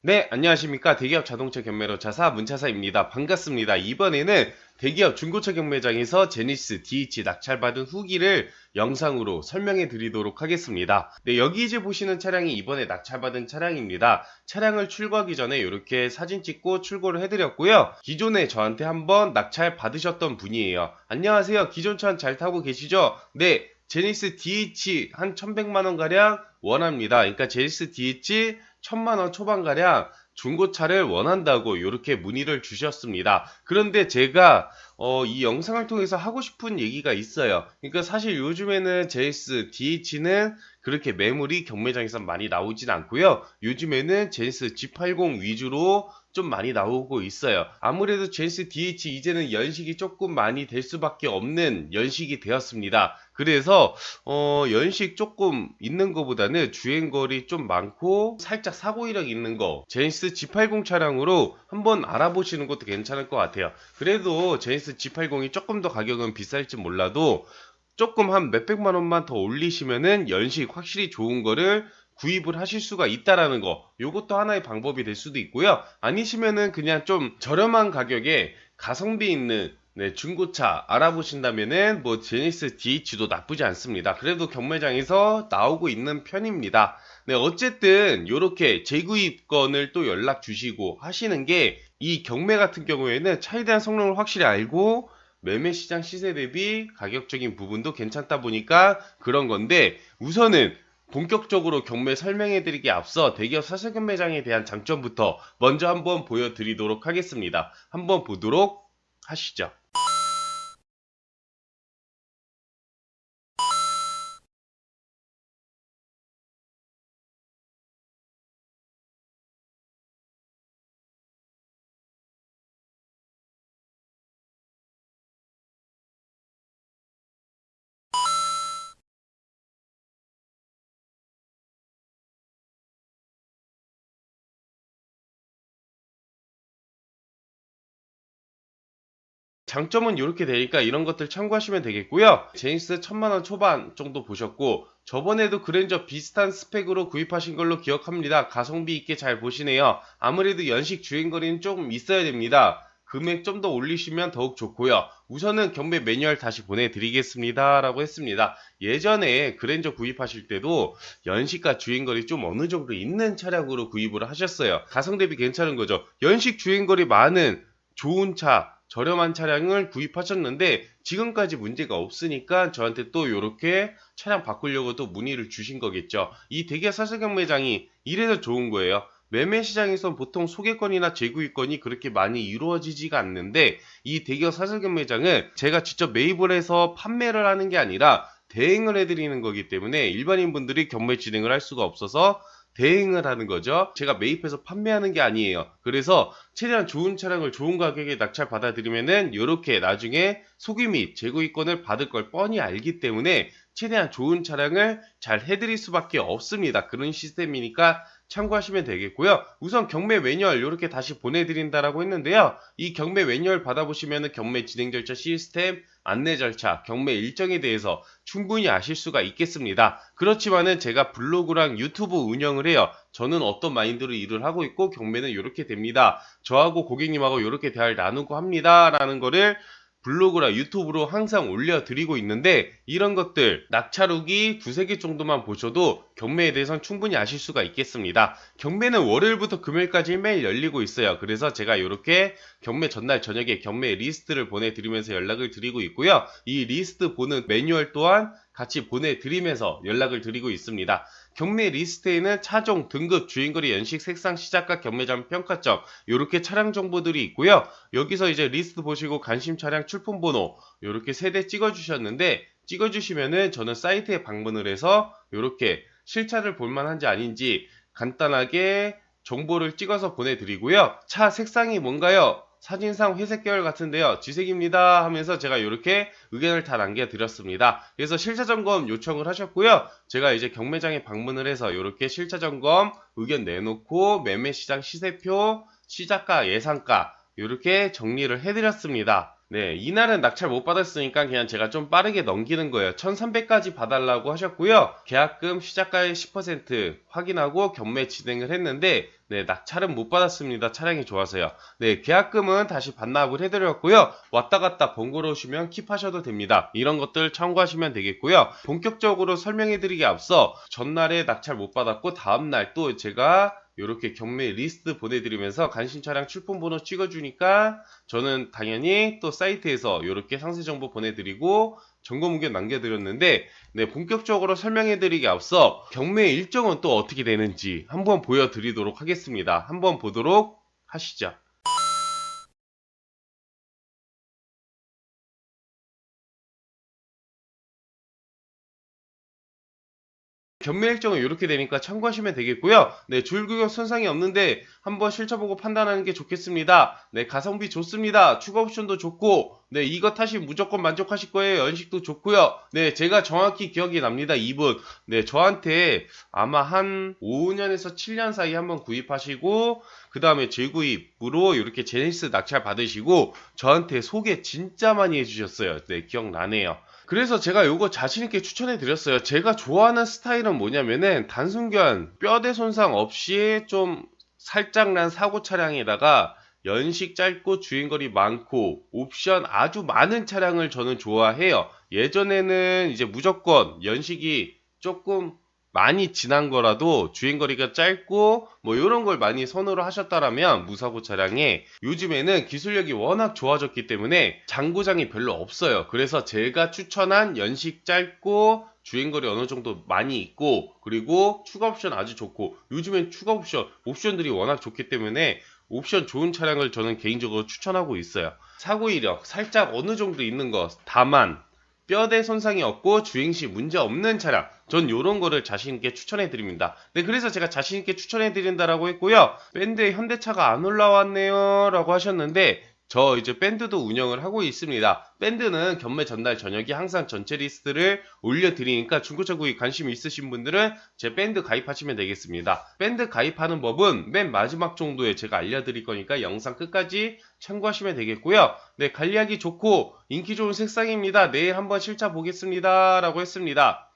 네, 안녕하십니까. 대기업 자동차 경매로 자사 문차사입니다. 반갑습니다. 이번에는 대기업 중고차 경매장에서 제니스 DH 낙찰받은 후기를 영상으로 설명해 드리도록 하겠습니다. 네, 여기 이제 보시는 차량이 이번에 낙찰받은 차량입니다. 차량을 출고하기 전에 이렇게 사진 찍고 출고를 해드렸고요. 기존에 저한테 한번 낙찰 받으셨던 분이에요. 안녕하세요. 기존 차 잘 타고 계시죠? 네. 제니스 DH 한 1100만원가량 원합니다. 그러니까 제니스 DH 1000만원 초반가량 중고차를 원한다고 이렇게 문의를 주셨습니다. 그런데 제가 이 영상을 통해서 하고 싶은 얘기가 있어요. 그러니까 사실 요즘에는 제니스 DH는 그렇게 매물이 경매장에서 많이 나오진 않고요. 요즘에는 제니스 G80 위주로 좀 많이 나오고 있어요. 아무래도 제니스 DH 이제는 연식이 조금 많이 될 수밖에 없는 연식이 되었습니다. 그래서 연식 조금 있는 것보다는 주행거리 좀 많고 살짝 사고 이력 있는 거 제니스 G80 차량으로 한번 알아보시는 것도 괜찮을 것 같아요. 그래도 제니스 G80이 조금 더 가격은 비쌀지 몰라도 조금 한 몇백만 원만 더 올리시면은 연식 확실히 좋은 거를 구입을 하실 수가 있다라는 거, 요것도 하나의 방법이 될 수도 있고요. 아니시면은 그냥 좀 저렴한 가격에 가성비 있는 중고차 알아보신다면은 뭐 제니스 DH도 나쁘지 않습니다. 그래도 경매장에서 나오고 있는 편입니다. 네, 어쨌든 요렇게 재구입건을 또 연락 주시고 하시는 게 이 경매 같은 경우에는 차에 대한 성능을 확실히 알고 매매 시장 시세 대비 가격적인 부분도 괜찮다 보니까 그런 건데, 우선은 본격적으로 경매 설명해 드리기 앞서 대기업 사설 경매장에 대한 장점부터 먼저 한번 보여드리도록 하겠습니다. 한번 보도록 하시죠. 장점은 이렇게 되니까 이런 것들 참고하시면 되겠고요. 제니스 1000만원 초반 정도 보셨고, 저번에도 그랜저 비슷한 스펙으로 구입하신 걸로 기억합니다. 가성비 있게 잘 보시네요. 아무래도 연식 주행거리는 조금 있어야 됩니다. 금액 좀 더 올리시면 더욱 좋고요. 우선은 경매 매뉴얼 다시 보내드리겠습니다 라고 했습니다. 예전에 그랜저 구입하실 때도 연식과 주행거리 좀 어느 정도 있는 차량으로 구입을 하셨어요. 가성 대비 괜찮은 거죠. 연식 주행거리 많은 좋은 차, 저렴한 차량을 구입하셨는데 지금까지 문제가 없으니까 저한테 또 이렇게 차량 바꾸려고 또 문의를 주신 거겠죠. 이 대기업 사설 경매장이 이래서 좋은 거예요. 매매 시장에선 보통 소개권이나 재구입권이 그렇게 많이 이루어지지가 않는데, 이 대기업 사설 경매장은 제가 직접 매입을 해서 판매를 하는 게 아니라 대행을 해드리는 거기 때문에 일반인 분들이 경매 진행을 할 수가 없어서 대행을 하는 거죠. 제가 매입해서 판매하는 게 아니에요. 그래서 최대한 좋은 차량을 좋은 가격에 낙찰 받아들이면은 이렇게 나중에 소기 및 재구입권을 받을 걸 뻔히 알기 때문에 최대한 좋은 차량을 잘 해드릴 수밖에 없습니다. 그런 시스템이니까 참고하시면 되겠고요. 우선 경매 매뉴얼 이렇게 다시 보내드린다라고 했는데요. 이 경매 매뉴얼 받아보시면은 경매 진행 절차 시스템, 안내 절차, 경매 일정에 대해서 충분히 아실 수가 있겠습니다. 그렇지만은 제가 블로그랑 유튜브 운영을 해요. 저는 어떤 마인드로 일을 하고 있고 경매는 이렇게 됩니다. 저하고 고객님하고 이렇게 대화를 나누고 합니다. 라는 거를 블로그랑 유튜브로 항상 올려드리고 있는데, 이런 것들 낙찰 후기 두세 개 정도만 보셔도 경매에 대해서는 충분히 아실 수가 있겠습니다. 경매는 월요일부터 금요일까지 매일 열리고 있어요. 그래서 제가 이렇게 경매 전날 저녁에 경매 리스트를 보내드리면서 연락을 드리고 있고요. 이 리스트 보는 매뉴얼 또한 같이 보내드리면서 연락을 드리고 있습니다. 경매 리스트에는 차종, 등급, 주행거리, 연식, 색상, 시작가, 경매장 평가점 이렇게 차량 정보들이 있고요. 여기서 이제 리스트 보시고 관심 차량 출품 번호 이렇게 세대 찍어주셨는데, 찍어주시면은 저는 사이트에 방문을 해서 이렇게 실차를 볼만한지 아닌지 간단하게 정보를 찍어서 보내드리고요. 차 색상이 뭔가요? 사진상 회색 계열 같은데요. 지색입니다 하면서 제가 이렇게 의견을 다 남겨드렸습니다. 그래서 실차 점검 요청을 하셨고요. 제가 이제 경매장에 방문을 해서 이렇게 실차 점검 의견 내놓고 매매 시장 시세표, 시작가, 예상가 이렇게 정리를 해드렸습니다. 네, 이날은 낙찰 못 받았으니까 그냥 제가 좀 빠르게 넘기는 거예요. 1300까지 봐달라고 하셨고요. 계약금 시작가의 10% 확인하고 경매 진행을 했는데, 네, 낙찰은 못 받았습니다. 차량이 좋아서요. 네, 계약금은 다시 반납을 해드렸고요. 왔다 갔다 번거로우시면 킵하셔도 됩니다. 이런 것들 참고하시면 되겠고요. 본격적으로 설명해드리기 앞서 전날에 낙찰 못 받았고 다음날 또 제가 이렇게 경매 리스트 보내드리면서 간신 차량 출품 번호 찍어주니까 저는 당연히 또 사이트에서 이렇게 상세 정보 보내드리고 점검 의견 남겨드렸는데, 네, 본격적으로 설명해드리기 앞서 경매 일정은 또 어떻게 되는지 한번 보여드리도록 하겠습니다. 한번 보도록 하시죠. 경매 일정은 이렇게 되니까 참고하시면 되겠고요. 네, 주율구역 손상이 없는데 한번 실쳐보고 판단하는 게 좋겠습니다. 네, 가성비 좋습니다. 추가 옵션도 좋고, 네, 이거 타시면 무조건 만족하실 거예요. 연식도 좋고요. 네, 제가 정확히 기억이 납니다. 이분. 네, 저한테 아마 한 5년에서 7년 사이 한번 구입하시고, 그 다음에 재구입으로 이렇게 제네시스 낙찰 받으시고, 저한테 소개 진짜 많이 해주셨어요. 네, 기억나네요. 그래서 제가 요거 자신있게 추천해 드렸어요. 제가 좋아하는 스타일은 뭐냐면은 단순견, 뼈대 손상 없이 좀 살짝 난 사고 차량에다가 연식 짧고 주행거리 많고 옵션 아주 많은 차량을 저는 좋아해요. 예전에는 이제 무조건 연식이 조금 많이 지난 거라도 주행거리가 짧고 뭐 이런 걸 많이 선호를 하셨다라면 무사고 차량에, 요즘에는 기술력이 워낙 좋아졌기 때문에 장고장이 별로 없어요. 그래서 제가 추천한 연식 짧고 주행거리 어느 정도 많이 있고 그리고 추가 옵션 아주 좋고, 요즘엔 추가 옵션들이 워낙 좋기 때문에 옵션 좋은 차량을 저는 개인적으로 추천하고 있어요. 사고 이력 살짝 어느 정도 있는 거, 다만 뼈대 손상이 없고 주행시 문제 없는 차량, 전 요런 거를 자신있게 추천해 드립니다. 네, 그래서 제가 자신있게 추천해 드린다라고 했고요. 밴드에 현대차가 안 올라왔네요 라고 하셨는데, 저 이제 밴드도 운영을 하고 있습니다. 밴드는 경매 전날 저녁에 항상 전체 리스트를 올려드리니까 중고차 구입 관심 있으신 분들은 제 밴드 가입하시면 되겠습니다. 밴드 가입하는 법은 맨 마지막 정도에 제가 알려드릴 거니까 영상 끝까지 참고하시면 되겠고요. 네, 관리하기 좋고 인기 좋은 색상입니다. 내일 한번 실차 보겠습니다 라고 했습니다.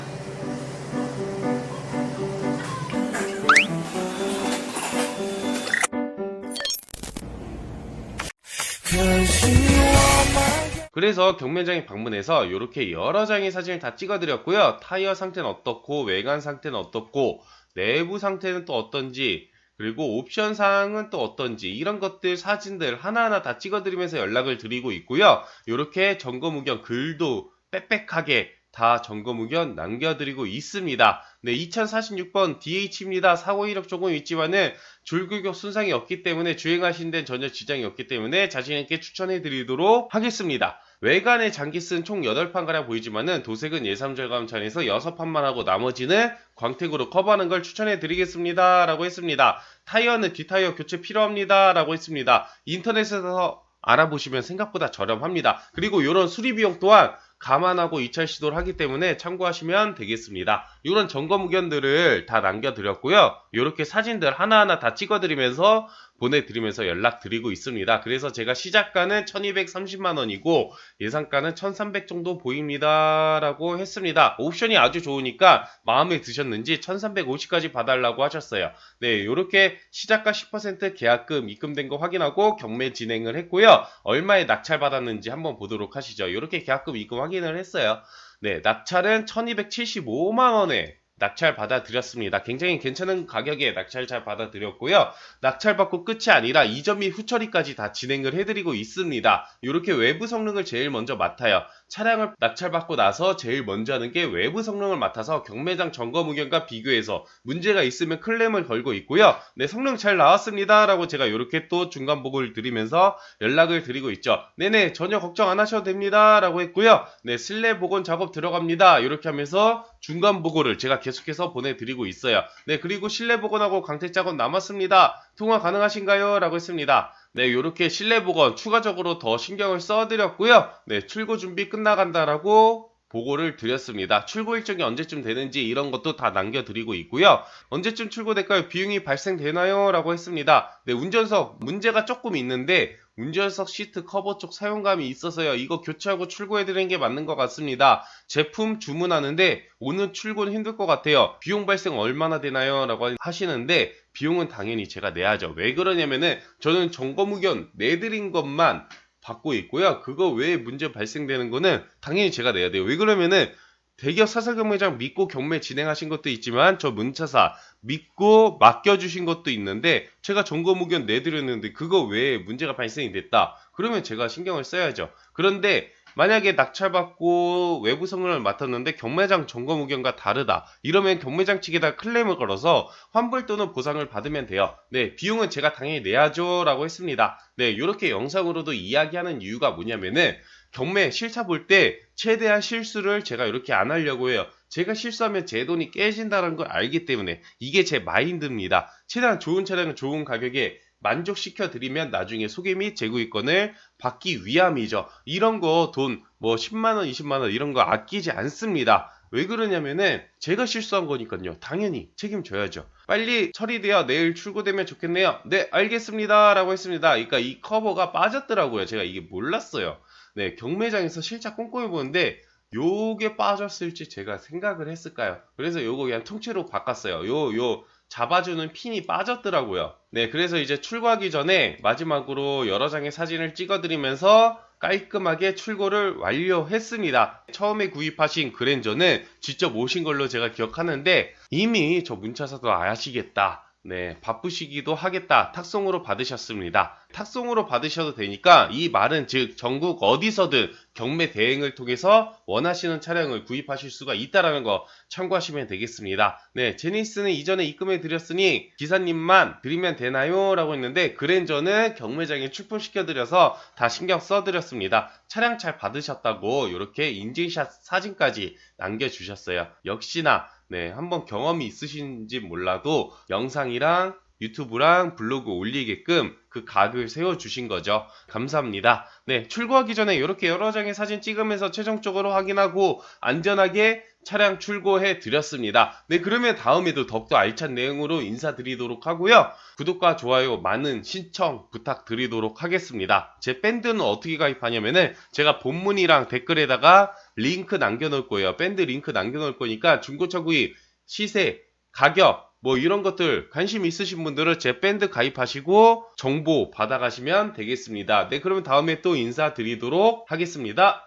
그래서 경매장에 방문해서 이렇게 여러 장의 사진을 다 찍어드렸고요. 타이어 상태는 어떻고, 외관 상태는 어떻고, 내부 상태는 또 어떤지, 그리고 옵션 사항은 또 어떤지, 이런 것들 사진들 하나하나 다 찍어드리면서 연락을 드리고 있고요. 이렇게 점검 의견 글도 빽빽하게 다 점검 의견 남겨드리고 있습니다. 네, 2046번 DH입니다. 사고 이력 조금 있지만은 줄규격 손상이 없기 때문에 주행하시는 데는 전혀 지장이 없기 때문에 자신있게 추천해드리도록 하겠습니다. 외관에 장기 쓴 총 8판가량 보이지만은 도색은 예상절감 차에서 6판만 하고 나머지는 광택으로 커버하는 걸 추천해드리겠습니다 라고 했습니다. 타이어는 뒷타이어 교체 필요합니다 라고 했습니다. 인터넷에서 알아보시면 생각보다 저렴합니다. 그리고 이런 수리 비용 또한 감안하고 이차 시도를 하기 때문에 참고하시면 되겠습니다. 이런 점검 의견들을 다 남겨드렸고요. 이렇게 사진들 하나하나 다 찍어드리면서 보내드리면서 연락드리고 있습니다. 그래서 제가 시작가는 1230만원이고 예상가는 1300 정도 보입니다 라고 했습니다. 옵션이 아주 좋으니까 마음에 드셨는지 1350까지 봐달라고 하셨어요. 네, 이렇게 시작가 10% 계약금 입금된 거 확인하고 경매 진행을 했고요. 얼마에 낙찰 받았는지 한번 보도록 하시죠. 이렇게 계약금 입금 확인을 했어요. 네, 낙찰은 1275만원에 낙찰 받아드렸습니다. 굉장히 괜찮은 가격에 낙찰 잘 받아드렸고요. 낙찰 받고 끝이 아니라 이전 및 후처리까지 다 진행을 해드리고 있습니다. 이렇게 외부 성능을 제일 먼저 맡아요. 차량을 낙찰받고 나서 제일 먼저 하는 게 외부 성능을 맡아서 경매장 점검 의견과 비교해서 문제가 있으면 클레임을 걸고 있고요. 네, 성능 잘 나왔습니다 라고 제가 이렇게 또 중간 보고를 드리면서 연락을 드리고 있죠. 네네, 전혀 걱정 안 하셔도 됩니다 라고 했고요. 네, 실내 복원 작업 들어갑니다 이렇게 하면서 중간 보고를 제가 계속해서 보내드리고 있어요. 네, 그리고 실내 복원하고 광택 작업 남았습니다. 통화 가능하신가요? 라고 했습니다. 네, 요렇게 실내 복원 추가적으로 더 신경을 써드렸고요. 네, 출고 준비 끝나간다라고 보고를 드렸습니다. 출고 일정이 언제쯤 되는지 이런 것도 다 남겨드리고 있고요. 언제쯤 출고될까요? 비용이 발생되나요? 라고 했습니다. 네, 운전석 문제가 조금 있는데 운전석 시트 커버 쪽 사용감이 있어서요. 이거 교체하고 출고해드리는 게 맞는 것 같습니다. 제품 주문하는데 오늘 출고는 힘들 것 같아요. 비용 발생 얼마나 되나요? 라고 하시는데 비용은 당연히 제가 내야죠. 왜 그러냐면은 저는 점검 의견 내드린 것만 받고 있고요. 그거 외에 문제 발생되는 거는 당연히 제가 내야 돼요. 왜 그러면은 대기업 사설 경매장 믿고 경매 진행하신 것도 있지만 저 문차사 믿고 맡겨주신 것도 있는데 제가 점검 의견 내드렸는데 그거 외에 문제가 발생이 됐다. 그러면 제가 신경을 써야죠. 그런데 만약에 낙찰받고 외부 성능을 맡았는데 경매장 점검 의견과 다르다. 이러면 경매장 측에다 클레임을 걸어서 환불 또는 보상을 받으면 돼요. 네, 비용은 제가 당연히 내야죠 라고 했습니다. 네, 이렇게 영상으로도 이야기하는 이유가 뭐냐면은 경매 실차 볼 때 최대한 실수를 제가 이렇게 안 하려고 해요. 제가 실수하면 제 돈이 깨진다는 걸 알기 때문에 이게 제 마인드입니다. 최대한 좋은 차량을 좋은 가격에 만족시켜 드리면 나중에 소개 및 재구입권을 받기 위함이죠. 이런 거 돈 뭐 10만원, 20만원 이런 거 아끼지 않습니다. 왜 그러냐면은 제가 실수한 거니까요. 당연히 책임져야죠. 빨리 처리돼요. 내일 출고되면 좋겠네요. 네, 알겠습니다. 라고 했습니다. 그러니까 이 커버가 빠졌더라고요. 제가 이게 몰랐어요. 네, 경매장에서 실차 꼼꼼히 보는데 요게 빠졌을지 제가 생각을 했을까요? 그래서 요거 그냥 통째로 바꿨어요. 요 잡아주는 핀이 빠졌더라고요. 네, 그래서 이제 출고하기 전에 마지막으로 여러 장의 사진을 찍어드리면서 깔끔하게 출고를 완료했습니다. 처음에 구입하신 그랜저는 직접 오신 걸로 제가 기억하는데 이미 저 문차사도 아시겠다. 네, 바쁘시기도 하겠다. 탁송으로 받으셨습니다. 탁송으로 받으셔도 되니까 이 말은 즉 전국 어디서든 경매 대행을 통해서 원하시는 차량을 구입하실 수가 있다는 거 참고하시면 되겠습니다. 네, 제니스는 이전에 입금해 드렸으니 기사님만 드리면 되나요? 라고 했는데 그랜저는 경매장에 출품시켜 드려서 다 신경 써 드렸습니다. 차량 잘 받으셨다고 이렇게 인증샷 사진까지 남겨주셨어요. 역시나 네, 한번 경험이 있으신지 몰라도 영상이랑 유튜브랑 블로그 올리게끔 그 각을 세워주신 거죠. 감사합니다. 네, 출고하기 전에 이렇게 여러 장의 사진 찍으면서 최종적으로 확인하고 안전하게 차량 출고해 드렸습니다. 네, 그러면 다음에도 더욱더 알찬 내용으로 인사드리도록 하고요. 구독과 좋아요 많은 신청 부탁드리도록 하겠습니다. 제 밴드는 어떻게 가입하냐면은 제가 본문이랑 댓글에다가 링크 남겨놓을 거예요. 밴드 링크 남겨놓을 거니까 중고차 구입, 시세, 가격 뭐 이런 것들 관심 있으신 분들은 제 밴드 가입하시고 정보 받아가시면 되겠습니다. 네, 그러면 다음에 또 인사드리도록 하겠습니다.